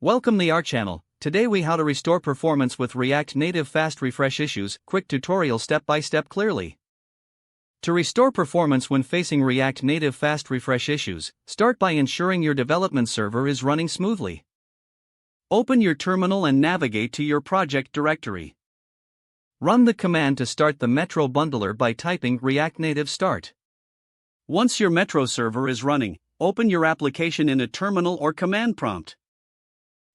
Welcome to our channel. Today we how to restore performance with React Native fast refresh issues, quick tutorial step by step clearly. To restore performance when facing React Native fast refresh issues, start by ensuring your development server is running smoothly. Open your terminal and navigate to your project directory. Run the command to start the Metro bundler by typing React Native start. Once your Metro server is running, open your application in a terminal or command prompt.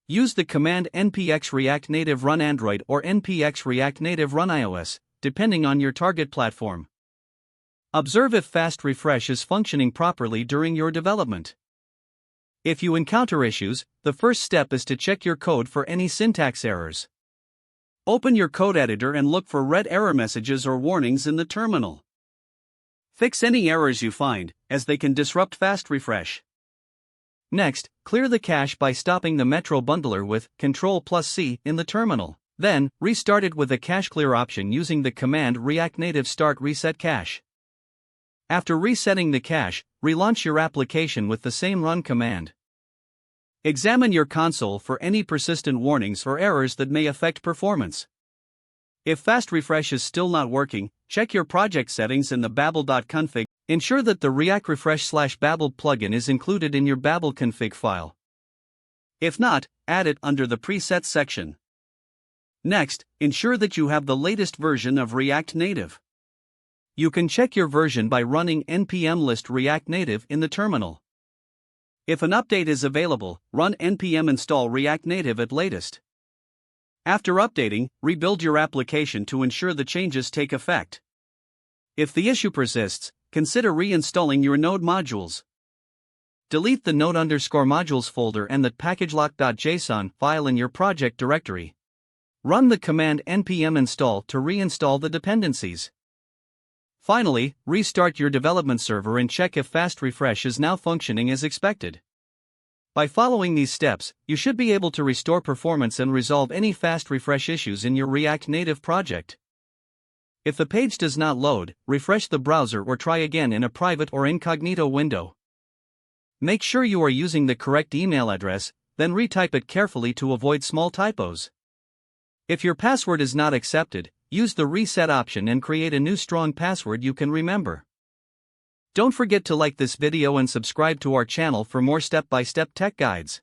Use the command npx React Native Run Android or npx React Native Run iOS, depending on your target platform. Observe if fast refresh is functioning properly during your development. If you encounter issues, the first step is to check your code for any syntax errors. Open your code editor and look for red error messages or warnings in the terminal. Fix any errors you find, as they can disrupt fast refresh. Next, clear the cache by stopping the Metro bundler with Ctrl+C in the terminal. Then, restart it with a cache clear option using the command React Native start reset cache. After resetting the cache, relaunch your application with the same run command. Examine your console for any persistent warnings or errors that may affect performance. If fast refresh is still not working, check your project settings in the babel.config. Ensure that the React Refresh/Babel plugin is included in your Babel config file. If not, add it under the presets section. Next, ensure that you have the latest version of React Native. You can check your version by running npm list React Native in the terminal. If an update is available, run npm install React Native at latest. After updating, rebuild your application to ensure the changes take effect. If the issue persists, consider reinstalling your node modules. Delete the node_modules folder and the packagelock.json file in your project directory. Run the command npm install to reinstall the dependencies. Finally, restart your development server and check if fast refresh is now functioning as expected. By following these steps, you should be able to restore performance and resolve any fast refresh issues in your React Native project. If the page does not load, refresh the browser or try again in a private or incognito window. Make sure you are using the correct email address, then retype it carefully to avoid small typos. If your password is not accepted, use the reset option and create a new strong password you can remember. Don't forget to like this video and subscribe to our channel for more step-by-step tech guides.